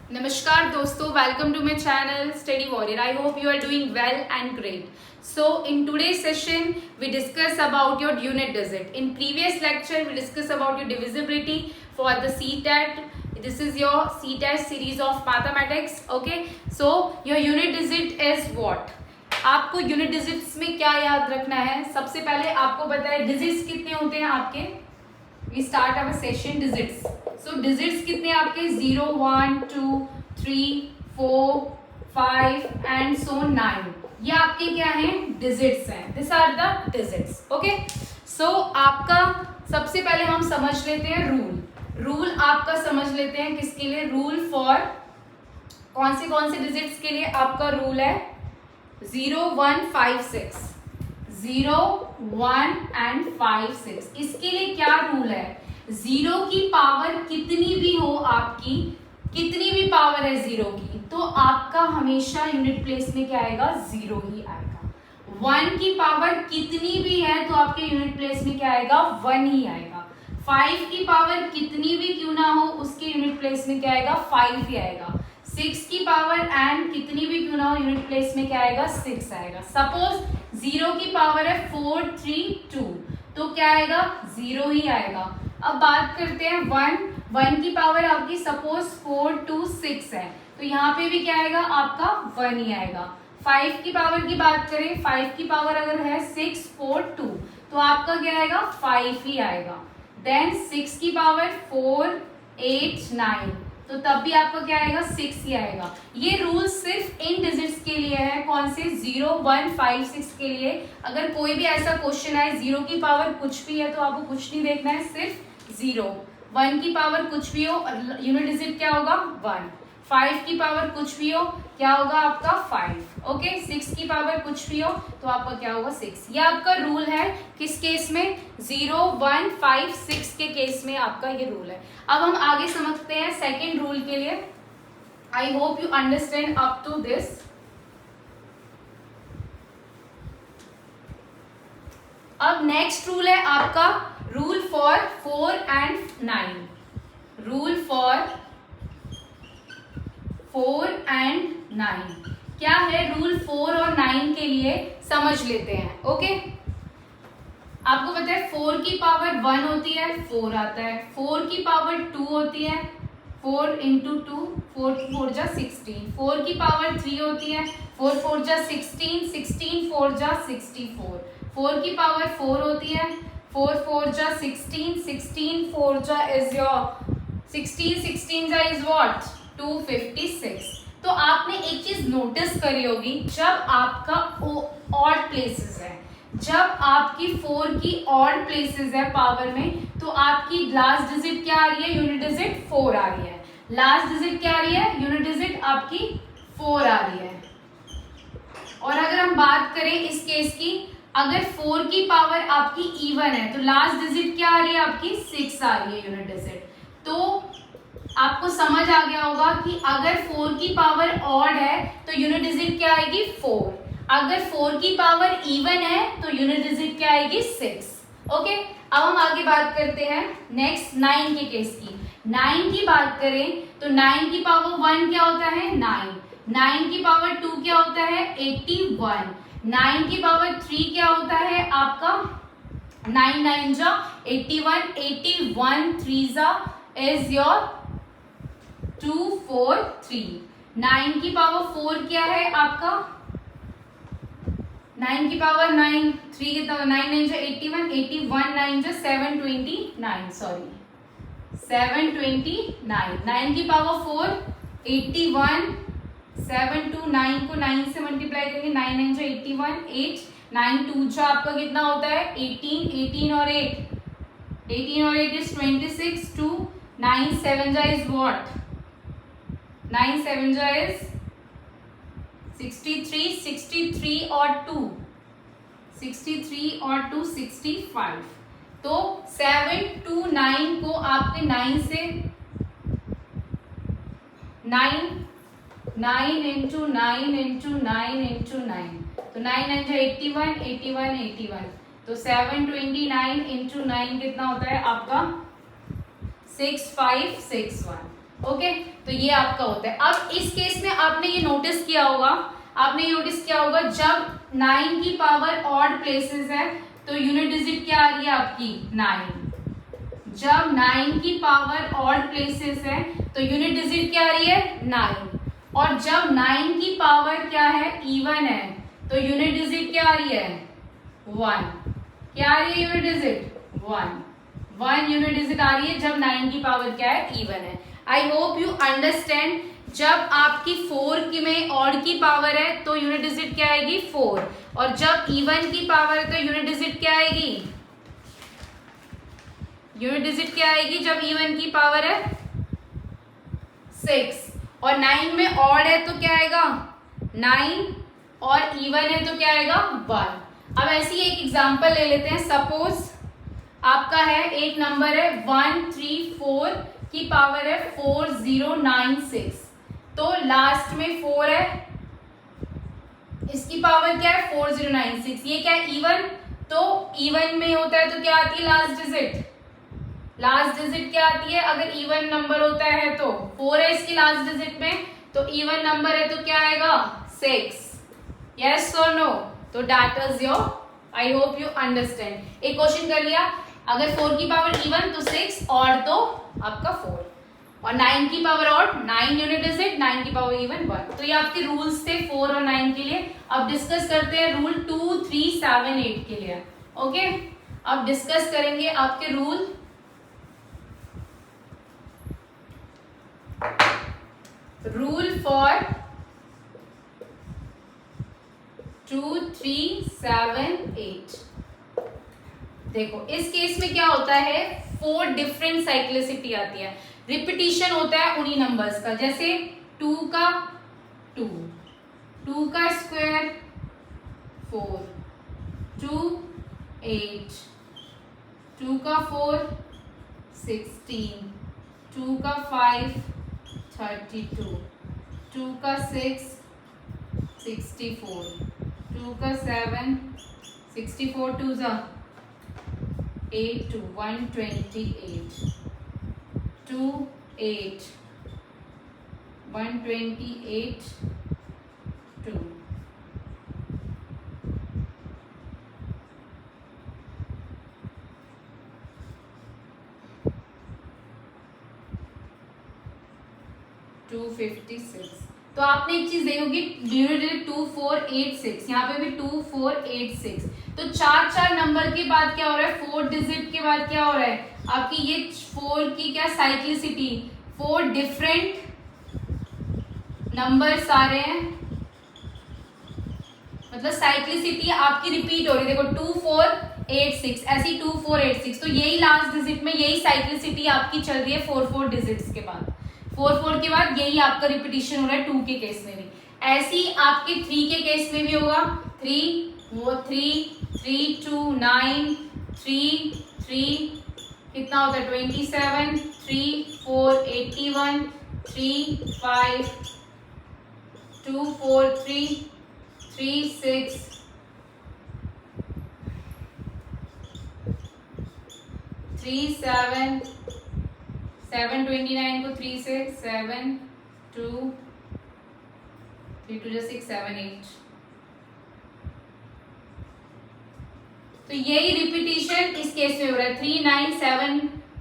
Namaskar dosto, welcome to my channel Study Warrior. I hope you are doing well and great. So in today's session we discuss about your unit digit. In previous lecture we discuss about your divisibility for the CTET. This is your CTET series of mathematics. Okay, so your unit digit is what? आपको unit digits में क्या याद रखना है? सबसे पहले आपको पता है डिजिट्स कितने होते हैं आपके. We start our session digits. So digits कितने आपके 0, 1, 2, 3, 4, 5 and so 9. ये आपके क्या हैं? Digits हैं. These are the digits. Okay. So आपका सबसे पहले हम समझ लेते हैं रूल. रूल आपका समझ लेते हैं किसके लिए? रूल फॉर कौन से डिजिट्स के लिए आपका रूल है? 0, 1, 5, 6. 0, 1 and 5, 6. इसके लिए क्या रूल है? 0 की पावर कितनी भी हो आपकी, कितनी भी पावर है 0 की, तो आपका हमेशा यूनिट प्लेस में क्या आएगा? 0 ही आएगा. 1 की पावर कितनी भी है तो आपके यूनिट प्लेस में क्या आएगा? 1 ही आएगा. 5 की पावर कितनी भी क्यों ना हो उसके यूनिट प्लेस में क्या आएगा? 5 ही आएगा. 6 की पावर एंड कितनी भी क्यों ना हो यूनिट प्लेस में क्या आएगा? 6 आएगा. सपोज 0 की पावर है 4, 3, 2 तो क्या आएगा? 0 ही आएगा. अब बात करते हैं 1 की पावर आपकी सपोज 4, 2, 6 है तो यहाँ पे भी क्या आएगा? आपका 1 ही आएगा. 5 की पावर की बात करें, 5 की पावर अगर है 6, 4, 2 तो आपका क्या आएगा? 5 ही आएगा. देन 6 की पावर 4, 8, 9 तो तब भी आपका क्या आएगा? 6 ही आएगा. ये रूल सिर्फ इन डिजिट्स के लिए है. कौन से? 0, 1, 5, 6 के लिए. अगर कोई भी ऐसा क्वेश्चन आए 0 की पावर कुछ भी है तो आपको कुछ नहीं देखना है, सिर्फ 0. 1 की पावर कुछ भी हो यूनिट डिजिट क्या होगा? 1. 5 की पावर कुछ भी हो क्या होगा आपका? 5. ओके. 6 की पावर कुछ भी हो तो आपका क्या होगा? 6. ये आपका रूल है. किस केस में? 0, 1, 5, 6 के केस में आपका ये रूल है. अब हम आगे समझते हैं सेकेंड रूल के लिए. I hope you understand up to this. अब नेक्स्ट रूल है आपका rule for 4 and 9. Rule for 4 and 9 क्या है? रूल 4 और 9 के लिए समझ लेते हैं. ओके. आपको पता है 4 की पावर 1 होती है 4 आता है. 4 की पावर 2 होती है 4 इंटू 2 4 4 जा 16. 4 की पावर 3 होती है 4 4 जा 16 16 4 जा 64. 4 की पावर 4 होती है 4 4 जा 16 16 4 जा इज योर 16 16 जा इज व्हाट? 256. तो आपने एक चीज नोटिस करी होगी, जब आपका ऑड प्लेसेस है, जब आपकी 4 की ऑड प्लेसेस है पावर में तो आपकी लास्ट डिजिट क्या आ रही है? यूनिट डिजिट 4 आ रही है. लास्ट डिजिट क्या आ रही है? यूनिट डिजिट आपकी 4 आ रही है. और अगर हम बात करें इस केस की, अगर 4 की पावर आपकी इवन है तो लास्ट डिजिट क्या आ रही है? आपकी 6 आ रही है यूनिट डिजिट. तो आपको समझ आ गया होगा कि अगर 4 की पावर ऑड है तो यूनिट डिजिट क्या आएगी? 4. अगर 4 की पावर इवन है तो यूनिट डिजिट क्या आएगी? 6. ओके. अब हम आगे बात करते हैं नेक्स्ट 9 के केस की. 9 की बात करें तो 9 की पावर 1 क्या होता है? 9. 9 की पावर 2 क्या होता है? 81. 9 की पावर 3 क्या होता है आपका? 9 9 जा 81. 81 3 जा इज योर 243. 9 की पावर 4 क्या है आपका? 9 की पावर 9 3 कितना? 9 9 जा 81. 81 9 जा 729. सॉरी 729. 9 की पावर 4 81. 7 2 9 को 9 से मल्टीप्लाई करेंगे. 9 9 जा 81. 8 9 2 जा आपका कितना होता है? 18. 18 और 8 इज 26. 2 9 7 जा इज व्हाट? 9 7 जा इज 63. 63 और 2 63 और 2 65. तो 7 2 9 को आपके 9 से 9 9 इंटू 9 इंटू 9 इंटू 9 तो 9 9 जा 81. 81 81 तो 729 इंटू 9 कितना होता है आपका? 6561. ओके, तो ये आपका होता है। अब इस केस में आपने ये नोटिस किया होगा, जब 9 की पावर ऑड प्लेसेस है तो यूनिट डिजिट क्या आ रही है आपकी 9। जब 9 की पावर ऑड प्लेसेस है तो यूनिट डिजिट क्या आ रही है 9। और जब 9 की पावर क्या है इवन है तो यूनिट डिजिट क्या आ रही है 1। क्या आ रही है यूनिट डिजिट 1 यूनिट डिजिट आ रही है जब 9 की पावर क्या है इवन है। आई होप यू अंडरस्टैंड। जब आपकी 4 की में ऑड की पावर है तो यूनिट डिजिट क्या आएगी 4, और जब इवन की पावर है तो यूनिट डिजिट क्या आएगी, यूनिट डिजिट क्या आएगी जब इवन की पावर है 6, और 9 में ऑड है तो क्या आएगा 9, और इवन है तो क्या आएगा 1। अब ऐसी एक एग्जांपल ले लेते हैं। सपोज आपका है एक नंबर है 134 की पावर है 4096, तो लास्ट में 4 है, इसकी पावर क्या है 4096, ये क्या है इवन, तो इवन में होता है तो क्या आती है लास्ट डिजिट, क्या आती है अगर इवन नंबर होता है तो 4 है इसकी लास्ट डिजिट में, तो इवन नंबर है तो क्या आएगा 6। यस और नो, तो that is your, I hope you understand. एक क्वेश्चन कर लिया, अगर 4 की पावर इवन तो 6 और तो आपका 4, और 9 की पावर ऑड 9 यूनिट डिजिट, 9 की पावर इवन 1। तो ये आपके रूल्स थे 4 और 9 के लिए। अब डिस्कस करते हैं रूल 2, 3, 7, 8 के लिए। ओके, अब डिस्कस करेंगे आपके रूल फॉर 2, 3, 7, 8। देखो इस केस में क्या होता है 4 डिफरेंट साइक्लिसिटी आती है, रिपीटिशन होता है उन्हीं नंबर्स का, जैसे 2 का 2, 2 का स्क्वायर 4, 2 8, 2 का 4 16, 2 का 5 32, 2 का 6 64, 2 का 7 64, 2 जा 8 to 128, 2 8 128 2। तो आपने एक चीज देखी होगी 2486, यहाँ पे भी 2486, तो 4 नंबर के बाद क्या हो रहा है 4 डिजिट के बाद क्या हो रहा है आपकी ये 4 की क्या साइक्लिसिटी, 4 डिफरेंट नंबर्स आ रहे हैं, मतलब साइक्लिसिटी आपकी रिपीट हो रही है। देखो 2486 ऐसी 2486, तो यही लास्ट डिजिट में यही साइक्लिसिटी आपकी चल रही है 4 डिजिट्स के बाद, 4 के बाद यही आपका रिपीटिशन हो रहा है 2 के केस में भी। ऐसी आपके 3 के केस में भी होगा, 3 2 9 3 3 कितना होता है 27, 3 4 81, 3 5 2 4 3 3 6 3 7 729 को 3 से 7 2 3 2 6 7 8, तो यही रिपीटिशन इस केस में हो रहा है 3 9 7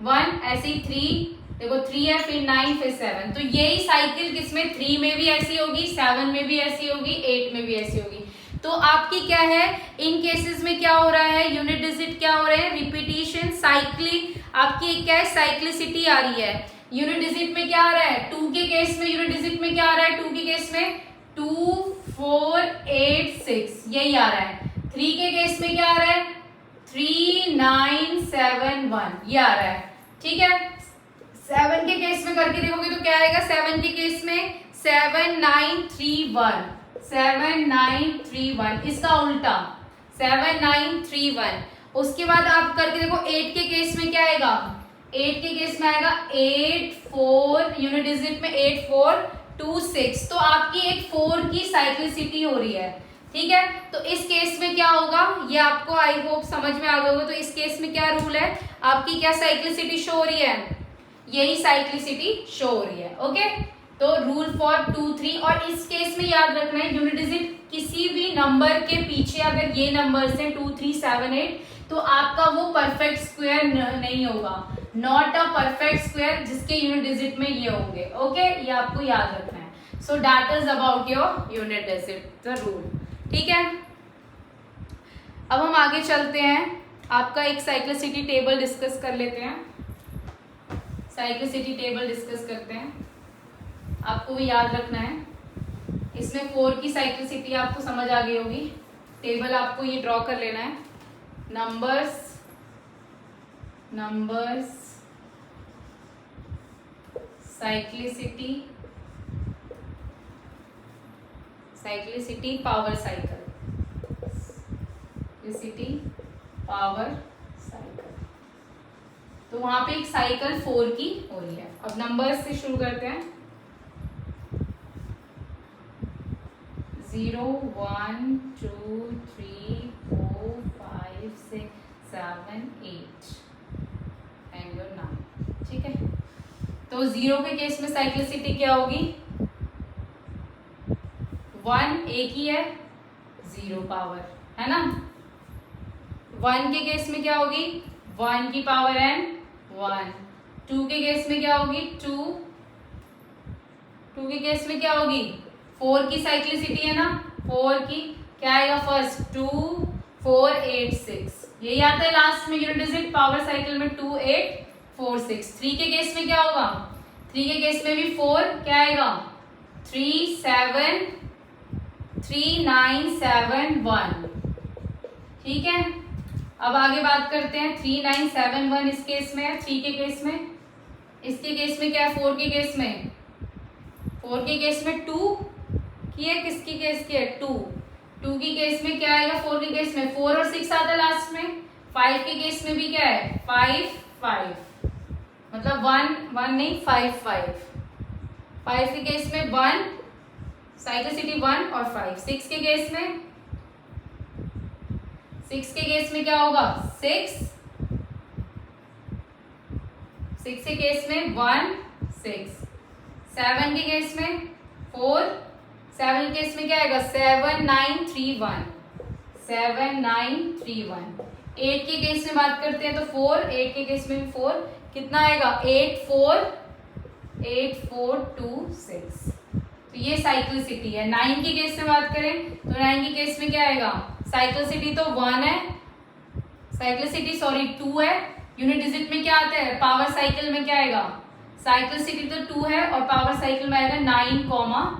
1, ऐसे ही 3 देखो 3 है फिर 9 फिर 7, तो यही साइकिल किसमें 3 में भी ऐसी होगी, 7 में भी ऐसी होगी, 8 में भी ऐसी होगी। तो आपकी क्या है इन केसेस में क्या हो रहा है यूनिट डिजिट क्या हो रहे हैं रिपीटिशन, साइक्लिक आपकी एक क्या है साइक्लिसिटी आ रही है। यूनिट डिजिट में क्या आ रहा है 2 के केस में, यूनिट डिजिट में क्या आ रहा है 2 के केस में 2 4 8 6 यही आ रहा है। 3 के केस में क्या आ रहा है 3 9 7 1 ये आ रहा है, ठीक है। 7 के केस में करके देखोगे तो क्या आएगा 7 के केस में 7 9 3 1 7 9 3 1, इसका उल्टा 7 9 3 1। उसके बाद आप करके देखो 8 के केस में क्या आएगा 8 के केस में आएगा 8 4 यूनिट डिजिट में 8 4 2 6, तो आपकी एक 4 की साइक्लिसिटी हो रही है, ठीक है। तो इस केस में क्या होगा ये आपको आई होप समझ में आ गया होगा। तो इस केस में क्या रूल है आपकी क्या साइक्लिसिटी शो हो रही है, यही साइक्लिसिटी शो हो रही है। ओके, तो रूल फॉर 2, 3, और इस केस में याद रखना है यूनिट डिजिट किसी भी नंबर के पीछे अगर ये नंबर्स हैं 2, 3, 7, 8 तो आपका वो परफेक्ट स्क्वायर नहीं होगा, नॉट अ परफेक्ट स्क्वायर जिसके यूनिट डिजिट में ये होंगे। ओके, ये आपको याद रखना है। So that is about your unit digit the rule. ठीक है, अब हम आगे चलते हैं, आपका एक साइक्लिसिटी टेबल डिस्कस कर लेते हैं। साइक्लिसिटी टेबल डिस्कस करते हैं, आपको भी याद रखना है। इसमें 4 की साइक्लिसिटी आपको समझ आ गई होगी। टेबल आपको ये ड्रॉ कर लेना है, numbers cyclicity power cycle, power cycle. तो वहां पे एक साइकिल 4 की हो रही है। अब नंबर्स से शुरू करते हैं। 0, 1, 2, 3, 4, 5, 6, 7, 8 एंड योर 9। ठीक है, तो 0 के केस में साइक्लिसिटी क्या होगी? 1 एक ही है, 0 पावर है ना। 1 के केस में क्या होगी? 1 की पावर n 1। 2 के केस में क्या होगी? 2 के केस में क्या होगी? 4 की साइक्लिसिटी है ना, 4 की क्या आएगा फर्स्ट? 2, 4, 8, 6, यही आता है लास्ट में यूनिट डिजिट पावर साइकिल में 2, 8, 4, 6। 3 के केस में क्या होगा? 3 के केस में भी 4 क्या आएगा? 3, 7, 3, 9, 7, 1। ठीक है, अब आगे बात करते हैं। 3, 9, 7, 1 इस केस में है, 3 के केस में। इसके केस में क्या है? 4 के केस में, 4 के केस में 2 की है, किसकी केस की है? 2 की केस में क्या आएगा? 4 के केस में 4 और 6 आता है लास्ट में। 5 के केस में भी क्या है? 5, 5 मतलब 1 नहीं 5, 5। 5 के केस में 1 साइक्लिसिटी 1 और 5। 6 के केस में, 6 के केस में क्या होगा? 6 के केस में 1, 6। 7 के केस में 4, 7 के केस में क्या आएगा? 7, 9, 3, 1, 7, 9, 3, 1। 8 के केस में बात करते हैं तो 4, 8 के केस में भी 4, कितना आएगा? 8, 4, 2, 6। तो ये साइक्लिसिटी है। 9 के केस में बात करें तो 9 के केस में क्या आएगा? साइक्लिसिटी तो 1 है, साइक्लिसिटी 2 है। यूनिट डिजिट में क्या आता है? पावर साइकिल में क्या आएगा? साइक्लिसिटी तो 2 है और पावर साइकिल में आएगा 9,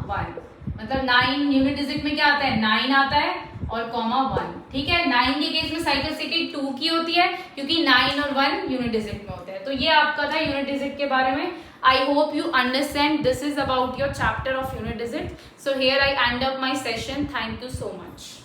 1। मतलब 9 यूनिट डिजिट में क्या आता है? 9 आता है और कॉमा 1। ठीक है, 9 के केस में साइक्लिसिटी 2 की होती है क्योंकि 9 और 1 यूनिट डिजिट में होते हैं। तो ये आपका था यूनिट डिजिट के बारे में। I hope you understand. This is about your chapter of unit digit. So here I end up my session. Thank you so much.